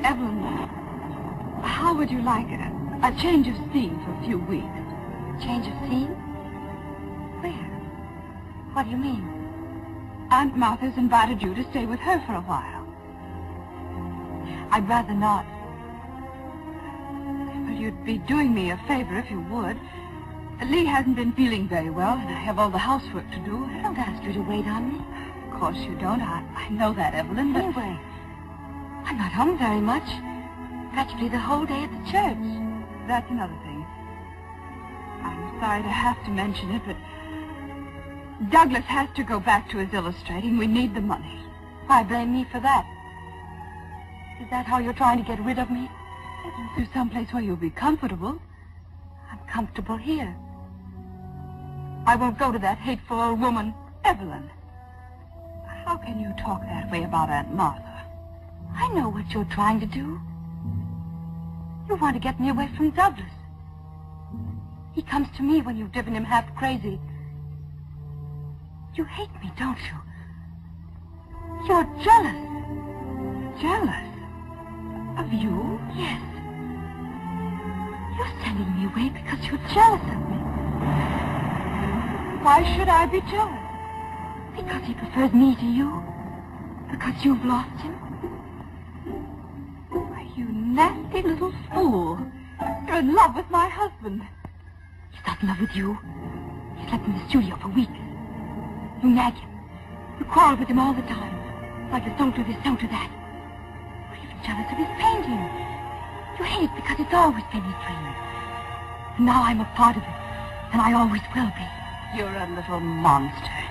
Evelyn, how would you like a change of scene for a few weeks? Change of scene? Where? What do you mean? Aunt Martha's invited you to stay with her for a while. I'd rather not. But you'd be doing me a favor if you would. Lee hasn't been feeling very well, and I have all the housework to do. I don't ask you to wait on me. Of course you don't. I know that, Evelyn, but... Anyway, I'm not home very much. Practically the whole day at the church. That's another thing. I'm sorry to have to mention it, but Douglas has to go back to his illustrating. We need the money. Why blame me for that? Is that how you're trying to get rid of me? To someplace where you'll be comfortable. I'm comfortable here. I won't go to that hateful old woman, Evelyn. How can you talk that way about Aunt Martha? I know what you're trying to do. You want to get me away from Douglas. He comes to me when you've driven him half crazy. You hate me, don't you? You're jealous. Jealous? Of you? Yes. You're sending me away because you're jealous of me. Why should I be jealous? Because he prefers me to you. Because you've lost him. Why, you nasty little fool. You're in love with my husband. He's not in love with you. He's left in the studio for weeks. You nag him. You quarrel with him all the time. Like a don't do this, don't do that. You're even jealous of his painting. You hate it because it's always been his dream. And now I'm a part of it. And I always will be. You're a little monster.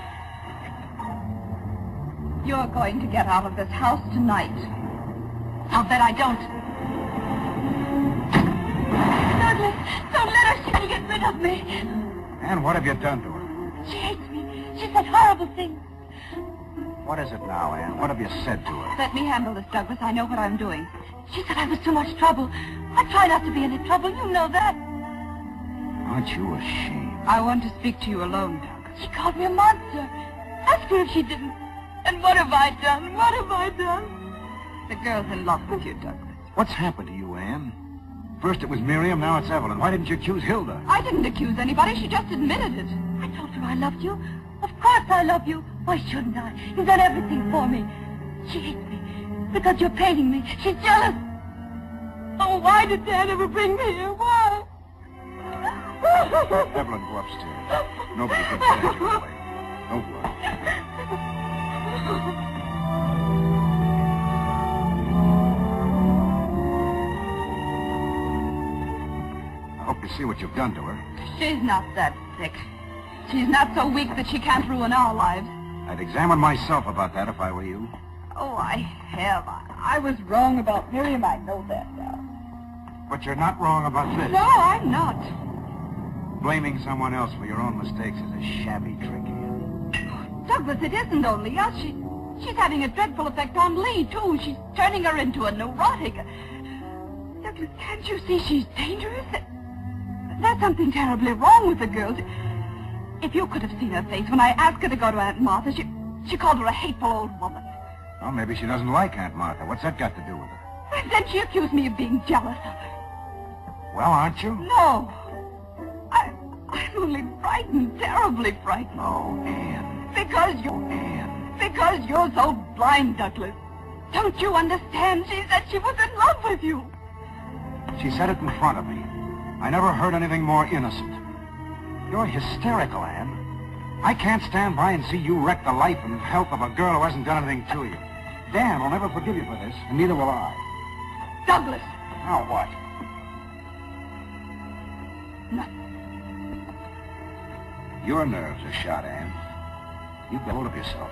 You're going to get out of this house tonight. I'll bet I don't. Douglas, don't let her. She'll get rid of me. And what have you done to her? She hates me. She said horrible things. What is it now, Anne? What have you said to her? Let me handle this, Douglas. I know what I'm doing. She said I was too much trouble. I try not to be any trouble. You know that. Aren't you ashamed? I want to speak to you alone, Douglas. She called me a monster. Ask her if she didn't. And what have I done? What have I done? The girl's in love with you, Douglas. What's happened to you, Anne? First it was Miriam, now it's Evelyn. Why didn't you accuse Hilda? I didn't accuse anybody. She just admitted it. I told her I loved you. Of course I love you. Why shouldn't I? You've done everything for me. She hates me because you're painting me. She's jealous. Oh, why did Dad ever bring me here? Why? Evelyn, go upstairs. Nobody can stand you away. Don't worry. I hope you see what you've done to her. She's not that sick. She's not so weak that she can't ruin our lives. I'd examine myself about that if I were you. Oh, I have. I was wrong about Miriam. I know that now. But you're not wrong about this. No, I'm not. Blaming someone else for your own mistakes is a shabby trick, Anne. Douglas, it isn't only us. She's having a dreadful effect on Lee, too. She's turning her into a neurotic. Douglas, can't you see she's dangerous? There's something terribly wrong with the girl. If you could have seen her face when I asked her to go to Aunt Martha, she called her a hateful old woman. Well, maybe she doesn't like Aunt Martha. What's that got to do with her? And then she accused me of being jealous of her. Well, aren't you? No. I'm only frightened, terribly frightened. Oh, Anne. Because you're so blind, Douglas. Don't you understand? She said she was in love with you. She said it in front of me. I never heard anything more innocent. You're hysterical, Anne. I can't stand by and see you wreck the life and health of a girl who hasn't done anything to you. Dan will never forgive you for this, and neither will I. Douglas! Now what? Nothing. Your nerves are shot, Anne. You get hold of yourself.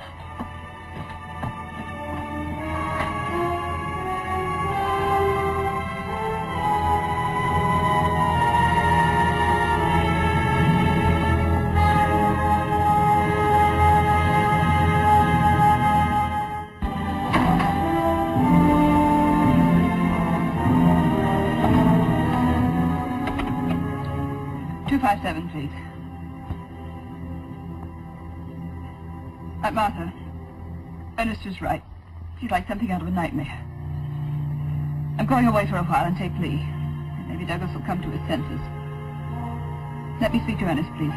Please. Martha, Ernest is right. He's like something out of a nightmare. I'm going away for a while and take leave. Maybe Douglas will come to his senses. Let me speak to Ernest, please.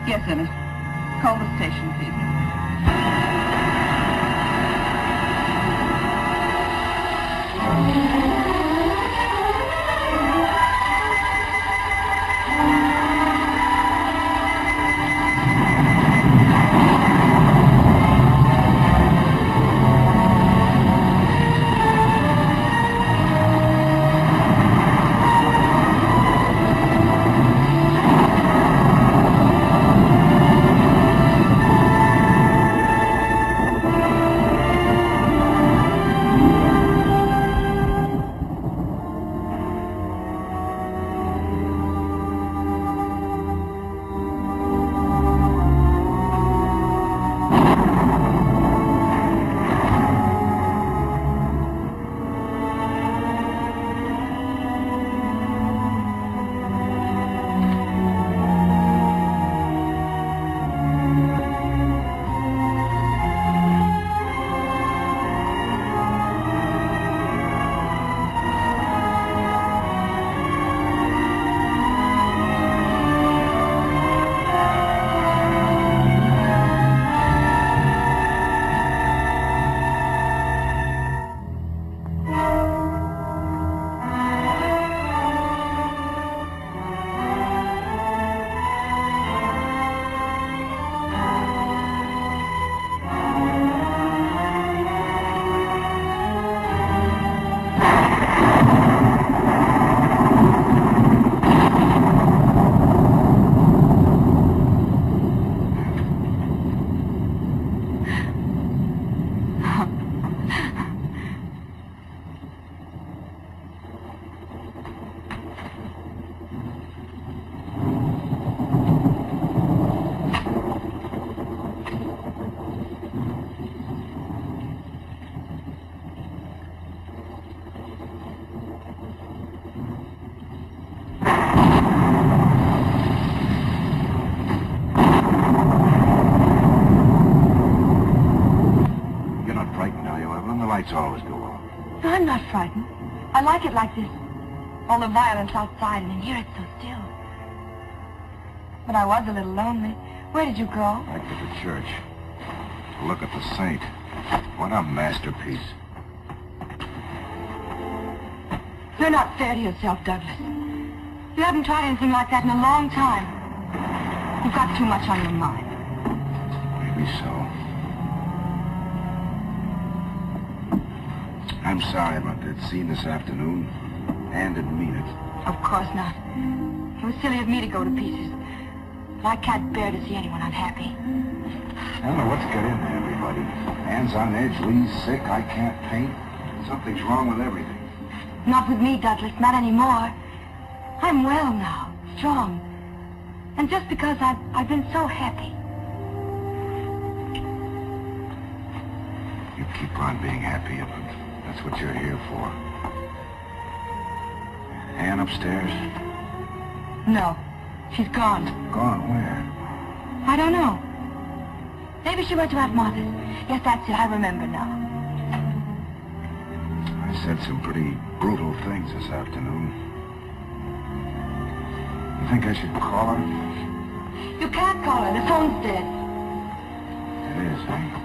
Yes, Ernest. Call the station, please. Always go off. No, I'm not frightened. I like it like this. All the violence outside, and in here it's so still. But I was a little lonely. Where did you go? Back to the church. To look at the saint. What a masterpiece. You're not fair to yourself, Douglas. You haven't tried anything like that in a long time. You've got too much on your mind. Maybe so. I'm sorry about that scene this afternoon. Anne didn't mean it. Of course not. It was silly of me to go to pieces. But I can't bear to see anyone unhappy. I don't know what's got into everybody. Anne's on edge, Lee's sick, I can't paint. Something's wrong with everything. Not with me, Douglas, not anymore. I'm well now, strong. And just because I've been so happy. You keep on being happy, Evelyn. That's what you're here for. Anne upstairs? No, she's gone. Gone where? I don't know. Maybe she went to Aunt Martha's. Yes, that's it, I remember now. I said some pretty brutal things this afternoon. You think I should call her? You can't call her, the phone's dead. It is, eh?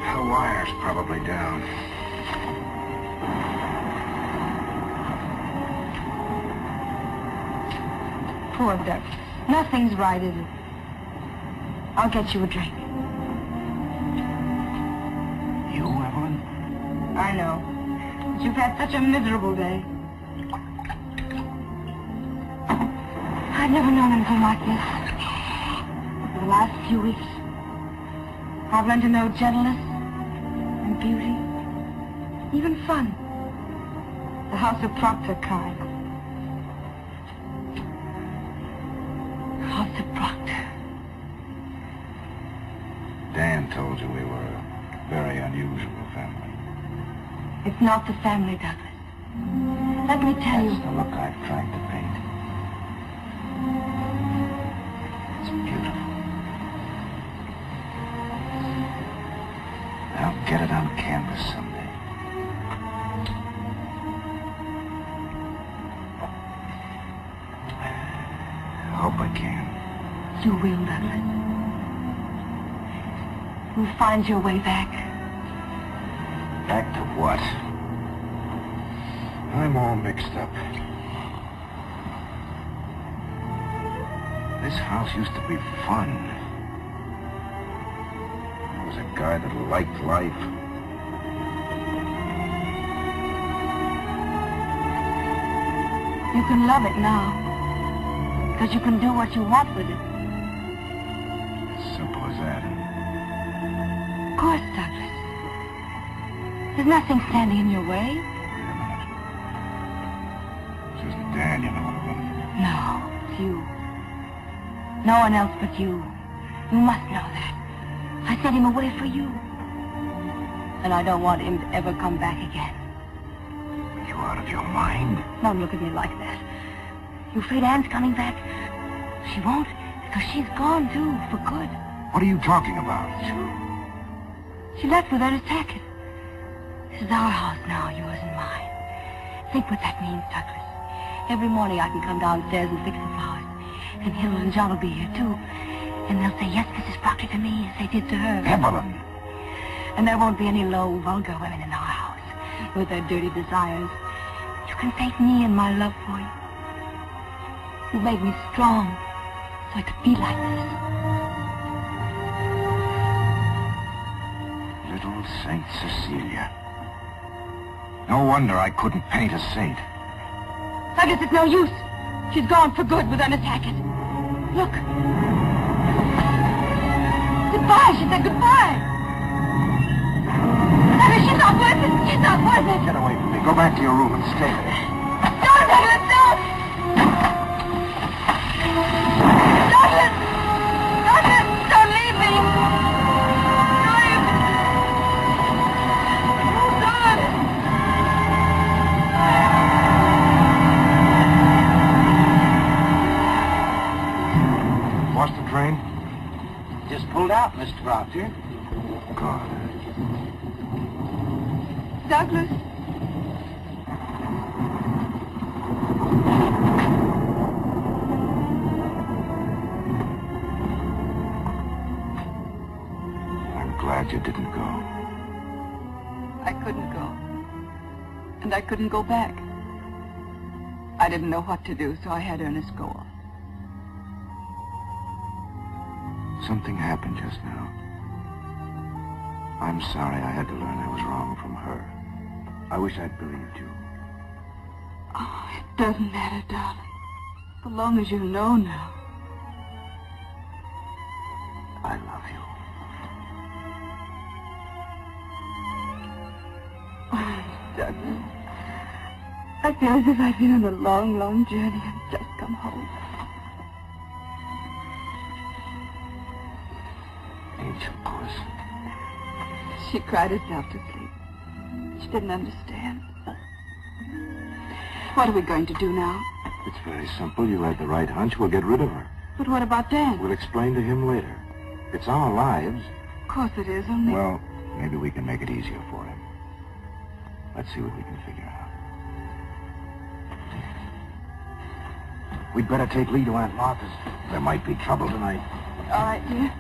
The wire's probably down. Poor Doug. Nothing's right, is it? I'll get you a drink. You, Evelyn? I know. But you've had such a miserable day. I've never known anything like this. For the last few weeks, I've learned to know gentleness and beauty, even fun. The house of Proctor kind. House of Proctor. Dan told you we were a very unusual family. It's not the family, Douglas. Let me tell you. That's the look I've tried to paint. It's beautiful. get it on canvas someday. I hope I can. You will, Douglas. You'll find your way back. Back to what? I'm all mixed up. This house used to be fun. I was a guy that liked life. You can love it now. Because you can do what you want with it. Simple as that. Of course, Douglas. There's nothing standing in your way. Wait a minute. This isn't Dan, you know, Evelyn. No, it's you. No one else but you. You must know that. I sent him away for you. And I don't want him to ever come back again. Are you out of your mind? Don't look at me like that. You afraid Anne's coming back? She won't, because she's gone, too, for good. What are you talking about? True. She left without a Hackett. This is our house now, yours and mine. Think what that means, Douglas. Every morning I can come downstairs and fix the flowers. And Hilda and John will be here, too. And they'll say, yes, Mrs. Proctor, to me, as they did to her. Evelyn! And there won't be any low, vulgar women in our house with their dirty desires. You can thank me and my love for you. You made me strong, so I could be like this. Little Saint Cecilia. No wonder I couldn't paint a saint. I guess it's no use. She's gone for good with Miss Hackett. Look. Goodbye. She said goodbye. I mean, she's not worth it. She's not worth it. Get away from me. Go back to your room and stay there. Don't, Douglas, don't! Douglas! Douglas, don't leave me! Don't leave me! Oh, God! Boston train? Just pulled out, Mr. Proctor. God. Douglas? I'm glad you didn't go. I couldn't go. And I couldn't go back. I didn't know what to do, so I had Ernest go off. Something happened just now. I'm sorry I had to learn I was wrong from her. I wish I'd believed you. Oh, it doesn't matter, darling. So long as you know now. I love you. Oh, Douglas. I feel as if I've been on a long, long journey and just come home. Angel puss. She cried herself to sleep. She didn't understand. What are we going to do now? It's very simple. You had the right hunch. We'll get rid of her. But what about Dan? We'll explain to him later. It's our lives. Of course it is, only... Well, maybe we can make it easier for him. Let's see what we can figure out. We'd better take Lee to Aunt Martha's. There might be trouble tonight. All right, dear.